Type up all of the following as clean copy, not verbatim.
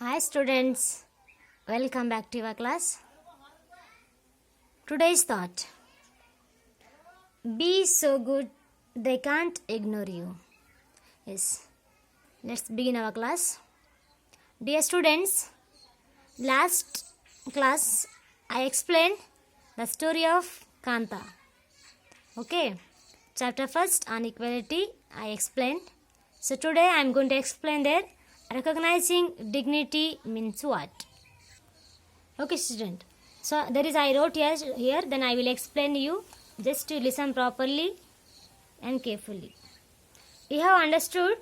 Hi students, welcome back to our class. Today's thought: be so good they can't ignore you. Yes, let's begin our class. Dear students, last class I explained the story of Kanta. Okay, chapter first on equality I explained. So today I am going to explain that recognizing dignity means what. Okay student, so there is I wrote here then I will explain you, just to listen properly and carefully. You have understood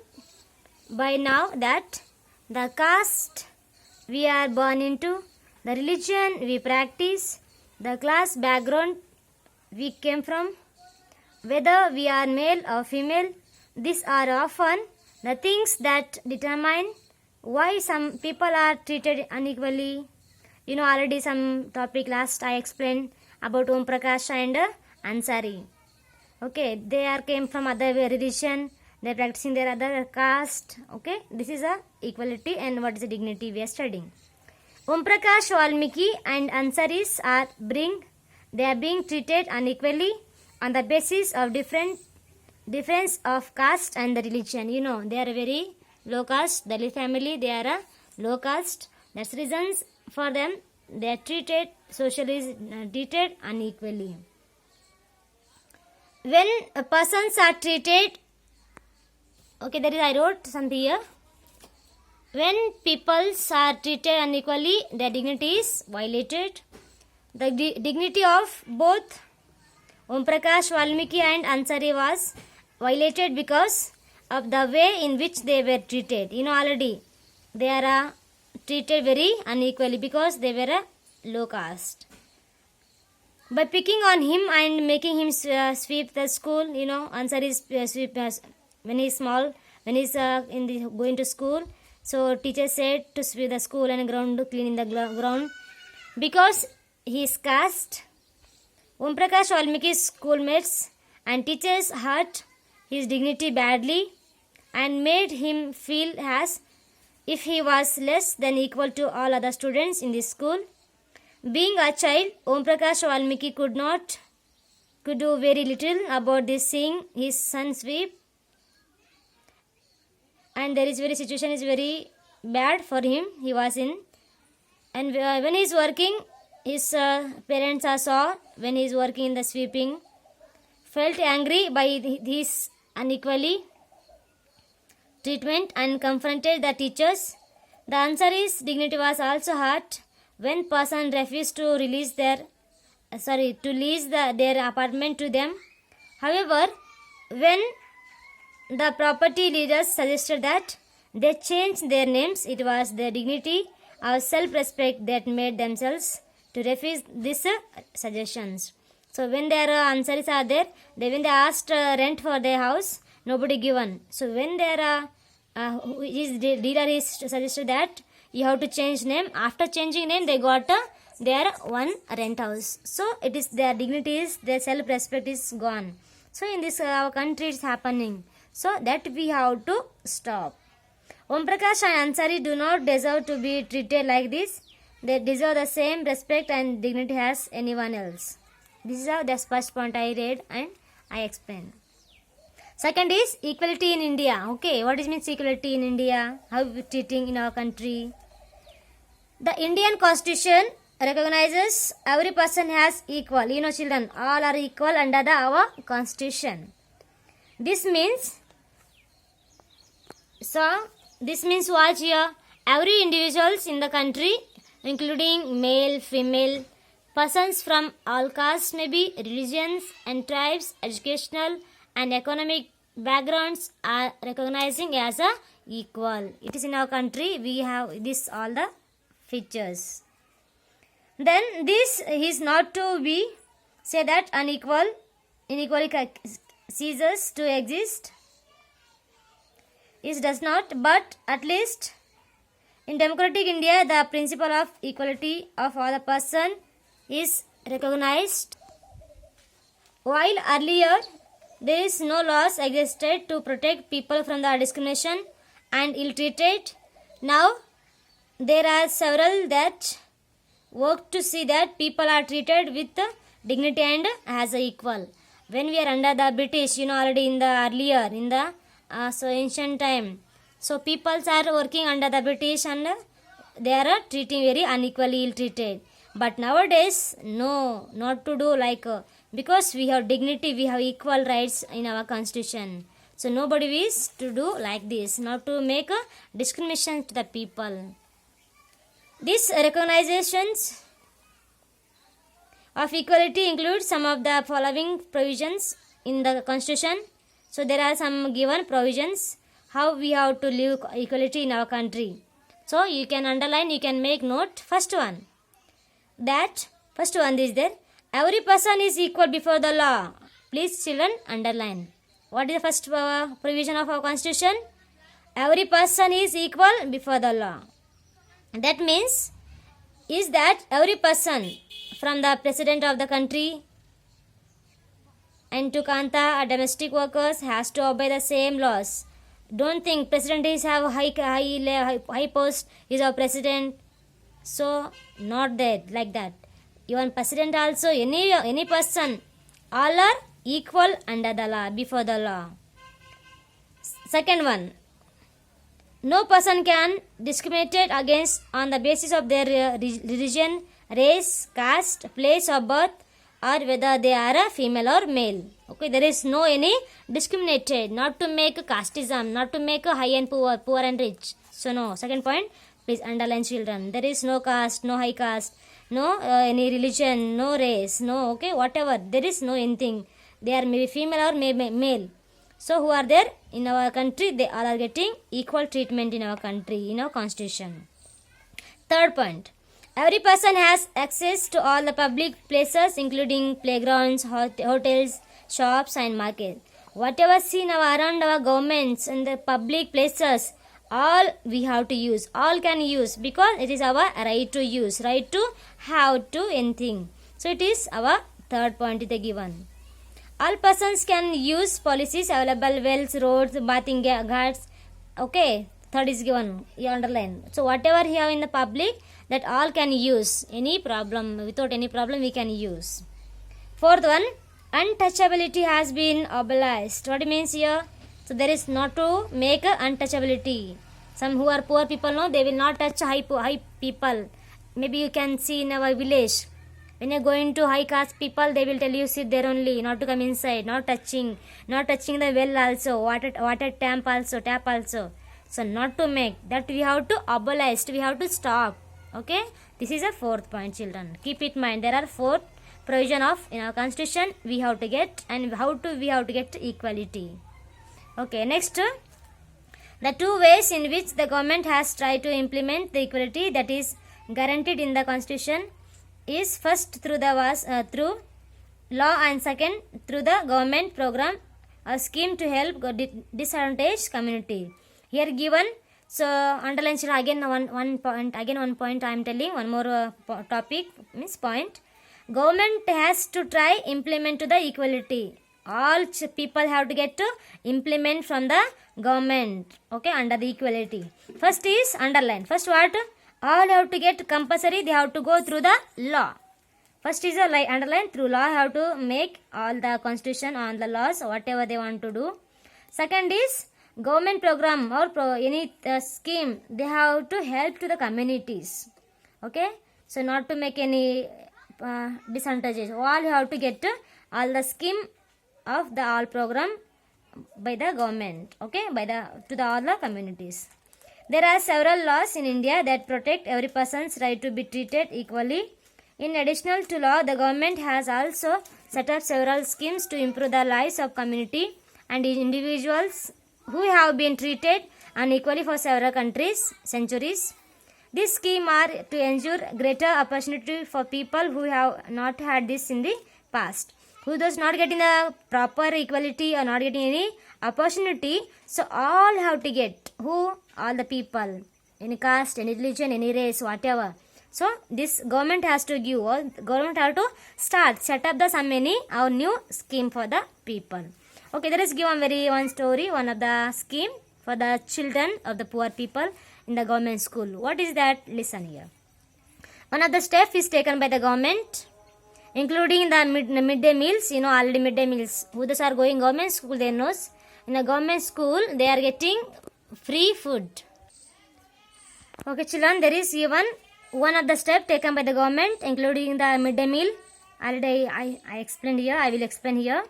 by now that the caste we are born into, the religion we practice, the class background we came from, whether we are male or female, these are often the things that determine why some people are treated unequally. You know already some topic last I explained about Om Prakash and Ansari. Okay, they are came from other religion, they are practicing their other caste. Okay, this is a equality and what is the dignity we are studying. Om Prakash, Valmiki and Ansaris are being treated unequally on the basis of difference of caste and the religion. You know they are very low caste, Dalit family, they are a low caste. That's reasons for them they are treated socially treated unequally. When persons are treated, okay, there is I wrote something here. When peoples are treated unequally, their dignity is violated. The dignity of both Om Prakash, Valmiki and Ansari was violated because of the way in which they were treated. You know already they are treated very unequally because they were a low caste. By picking on him and making him sweep the school, you know, Ansari is sweep when he is small, when he is going to school. So teacher said to sweep the school and ground, to clean in the ground because he is caste. Om Prakash Valmiki's schoolmates and teachers hurt his dignity badly and made him feel as if he was less than equal to all other students in this school. Being a child, Om Prakash Valmiki could do very little about this, seeing his son sweep, and there is very situation is very bad for him. He was in, and when he is working, his parents saw when he is working in the sweeping, felt angry by this unequally treatment and confronted the teachers. The Ansari's dignity was also hurt when person refused to lease their apartment to them. However, when the property leaders suggested that they change their names, it was their dignity or self-respect that made themselves to refuse these suggestions. So when their Ansaris are there, when they asked rent for their house, nobody given. So when their his dealer is suggested that you have to change name, after changing name they got their one rent house. So it is their dignity is, their self-respect is gone. So in this our country is happening. So that we have to stop. Om Prakash and Ansari do not deserve to be treated like this. They deserve the same respect and dignity as anyone else. This is the first point I read and I explained. Second is equality in India. Okay, what is means equality in India? How we treating in our country? The Indian Constitution recognizes every person as equal. You know children, all are equal under our Constitution. This means what here? Every individuals in the country, including male, female, persons from all castes, maybe religions and tribes, educational and economic backgrounds are recognizing as a equal. It is in our country we have this all the features. Then this is not to be say that inequality ceases to exist. It does not, but at least in democratic India the principle of equality of all the person is recognized. While earlier there is no laws existed to protect people from the discrimination and ill-treated, now there are several that work to see that people are treated with dignity and as a equal. When we are under the British, already in the earlier, in the so ancient time, so peoples are working under the British and they are treating very unequally ill treated. But nowadays, no, not to do like because we have dignity, we have equal rights in our constitution. So nobody is to do like this, not to make a discrimination to the people. These recognitions of equality include some of the following provisions in the constitution. So there are some given provisions how we have to live equality in our country. So you can underline, you can make note. First one is there. Every person is equal before the law. Please children underline. What is the first provision of our constitution? Every person is equal before the law. That means is that every person from the president of the country and to Kanta, domestic workers has to obey the same laws. Don't think president is have high post, is our president. So not that like that. Even president also, any person, all are equal under the law, before the law. Second one, no person can discriminate against on the basis of their religion, race, caste, place of birth, or whether they are a female or male. Okay, there is no any discriminated, not to make casteism, not to make a high and poor, poor and rich. So no. Second point, please underline children. There is no caste, no high caste, no any religion, no race, no okay, whatever. There is no anything. They are maybe female or maybe male. So who are there in our country? They all are getting equal treatment in our country, in our constitution. Third point, every person has access to all the public places including playgrounds, hotels, shops and market. Whatever seen around our governments and the public places, all we have to use, all can use because it is our right to use, right to have to anything. So it is our third point is given. All persons can use policies available, wells, roads, bathing ghats. Okay, third is given, you underline. So whatever you have in the public, that all can use, any problem, without any problem we can use. Fourth one, untouchability has been abolished. What it means here? So there is not to make a untouchability. Some who are poor people, no, they will not touch high people. Maybe you can see in our village, when you are going to high caste people, they will tell you sit there only, not to come inside, not touching the well also, water tap also. So not to make that, we have to abolish, we have to stop. Okay, this is a fourth point, children. Keep it in mind. There are four provision of in our constitution we have to get, and we have to get equality. Okay, next, the two ways in which the government has tried to implement the equality that is guaranteed in the constitution is first through through law, and second through the government program or scheme to help disadvantaged community. Here given, so underline again one point I am telling, one more topic means point. Government has to try implement to the equality. All people have to get to implement from the government, okay, under the equality. First is underline. First what? All have to get compulsory, they have to go through the law. First is a underline, through law have to make all the constitution on the laws, whatever they want to do. Second is government program or any scheme, they have to help to the communities. Okay, so not to make any disadvantages. All you have to get all the scheme of the all program by the government, okay, by the to the all the communities. There are several laws in India that protect every person's right to be treated equally. In addition to law, the government has also set up several schemes to improve the lives of community and individuals who have been treated unequally for several centuries. This scheme are to ensure greater opportunity for people who have not had this in the past, who does not getting the proper equality or not getting any opportunity. So all have to get, who? All the people, any caste, any religion, any race, whatever. So this government has to give, or government have to set up the some many our new scheme for the people. Okay, there is given one story, one of the scheme for the children of the poor people. in the government school. What is that? Listen here. One of the steps is taken by the government, including the midday meals. You know already midday meals. Who those are going government school, they knows. In a government school, they are getting free food. Okay, children, there is even one of the steps taken by the government, including the midday meal. Already I explained here. I will explain here.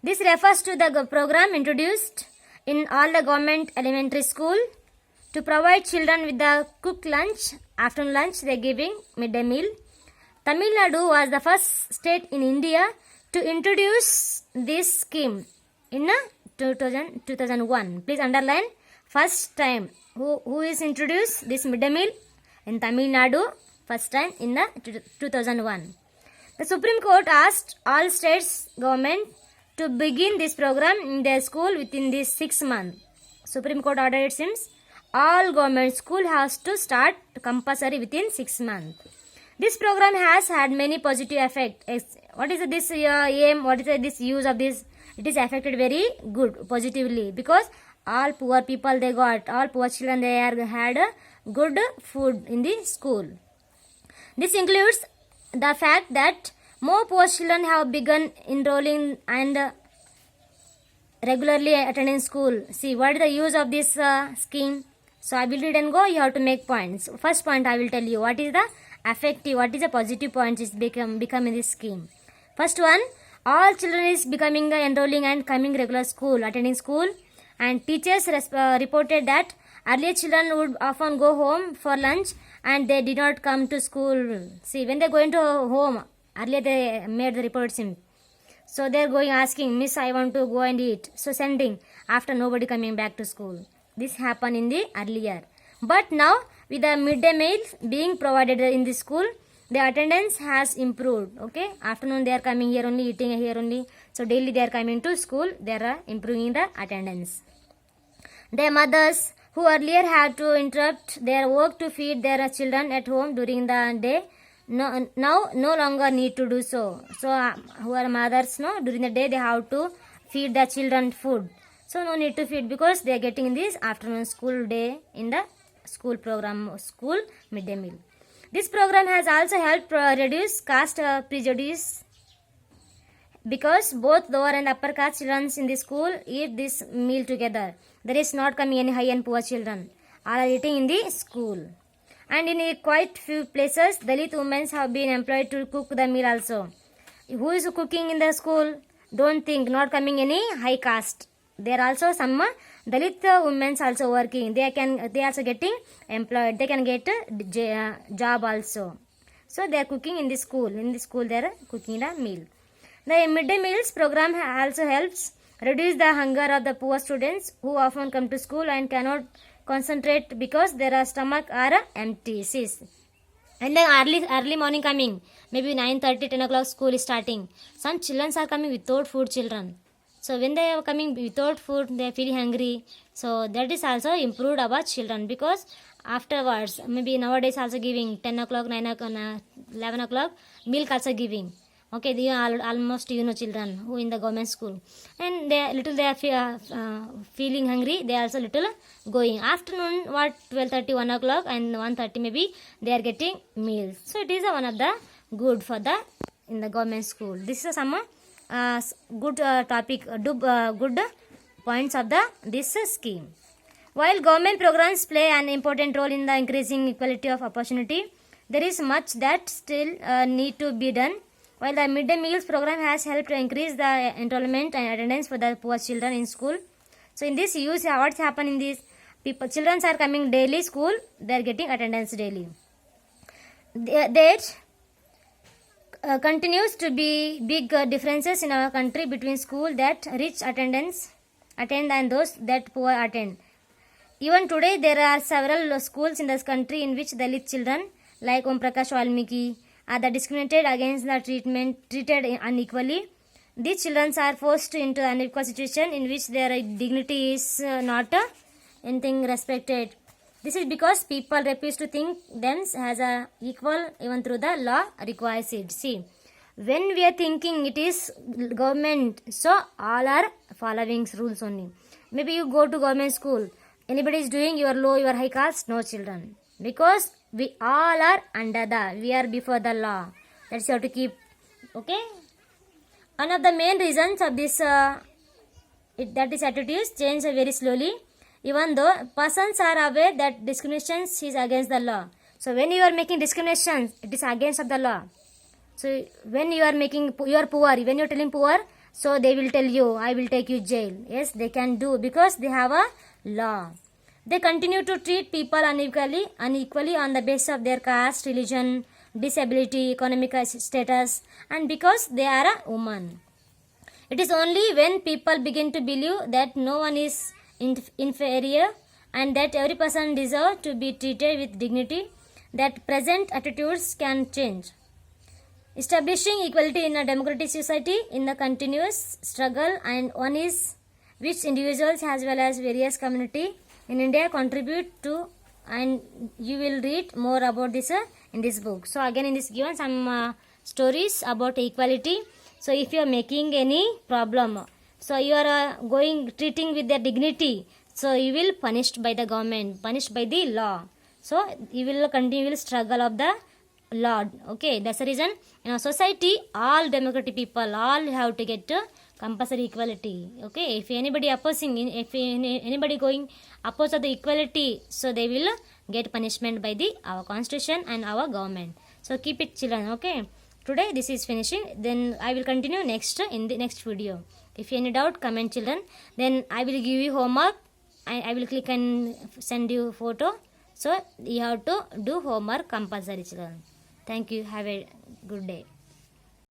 This refers to the program introduced in all the government elementary school to provide children with the cooked lunch, afternoon lunch. They are giving midday meal. Tamil Nadu was the first state in India to introduce this scheme in 2001. Please underline, first time. Who is introduced this midday meal in Tamil Nadu? First time in the 2001. The Supreme Court asked all states government to begin this program in their school within these 6 months. Supreme Court order, it seems, all government school has to start compulsory within 6 months. This program has had many positive effects. What is this aim? What is this use of this? It is affected very good positively, because all poor people they got, all poor children they had good food in the school. This includes the fact that more poor children have begun enrolling and regularly attending school. See, what is the use of this scheme? So I will read and go. You have to make points. First point I will tell you what is the effective, what is the positive point is become in this scheme. First one, all children is becoming enrolling and coming regular school, attending school, and teachers reported that earlier children would often go home for lunch and they did not come to school. See, when they are going to home, earlier they made the reports in. So they are going asking, Miss, I want to go and eat. So sending after nobody coming back to school. This happened in the earlier. But now with the midday meal being provided in the school, the attendance has improved. Okay, afternoon they are coming here only, eating here only. So daily they are coming to school, they are improving the attendance. Their mothers who earlier had to interrupt their work to feed their children at home during the day now no longer need to do so. So who are mothers, during the day they have to feed the children food. So no need to feed because they are getting this afternoon school day in the school program, school midday meal. This program has also helped reduce caste prejudice, because both lower and upper caste children in the school eat this meal together. There is not coming any high and poor children. All are eating in the school. And in quite few places, Dalit women have been employed to cook the meal also. Who is cooking in the school? Don't think, not coming any high caste. There are also some Dalit women also working. They also getting employed. They can get a job also. So they are cooking in the school. In the school they are cooking the meal. The midday meals program also helps reduce the hunger of the poor students who often come to school and cannot concentrate because their stomach are empty. And then early morning coming, maybe 9:30, 10 o'clock school is starting. Some children are coming without food, children. So when they are coming without food, they are feeling hungry. So that is also improved about children, because afterwards, maybe nowadays also giving 10 o'clock, 9 o'clock, 11 o'clock, milk also giving. Okay, they are almost children who in the government school, and they are feeling hungry. They are also little going afternoon. What 12:30, 1 o'clock, and 1:30 maybe they are getting meals. So it is one of the good for the in the government school. This is some good topic, good points of this scheme. While government programs play an important role in the increasing equality of opportunity, there is much that still need to be done. While the midday meals program has helped to increase the enrollment and attendance for the poor children in school. So in this use, what's happened in this? Children are coming daily school, they are getting attendance daily. There continues to be big differences in our country between school that rich attend and those that poor attend. Even today, there are several schools in this country in which Dalit children, like Om Prakash Valmiki, are discriminated against the treated unequally. These children are forced into an unequal situation in which their dignity is not anything respected. This is because people refuse to think them as equal even through the law requires it. See, when we are thinking it is government, so all are following rules only. Maybe you go to government school, anybody is doing your low, your high caste? No, children. Because we all are under we are before the law. That's how to keep, okay? One of the main reasons of this, that is attitudes change very slowly, even though persons are aware that discrimination is against the law. So when you are making discrimination, it is against of the law. So when you are making, you are poor, when you are telling poor, so they will tell you, I will take you jail. Yes, they can do, because they have a law. They continue to treat people unequally on the basis of their caste, religion, disability, economic status, and because they are a woman. It is only when people begin to believe that no one is inferior and that every person deserves to be treated with dignity that present attitudes can change. Establishing equality in a democratic society in the continuous struggle, and one is which individuals as well as various community in India contribute to, and you will read more about this in this book. So again, in this given some stories about equality. So if you are making any problem, so you are treating with their dignity, so you will punished by the government, punished by the law. So you will continue struggle of the law. Okay, that's the reason in a society all democratic people all have to get compulsory equality. Okay, if anybody opposing, if anybody going oppose of the equality, so they will get punishment by our constitution and our government. So keep it, children. Okay, today this is finishing, then I will continue next in the next video. If any doubt, comment, children. Then I will give you homework. I will click and send you photo. So you have to do homework compulsory, children. Thank you. Have a good day.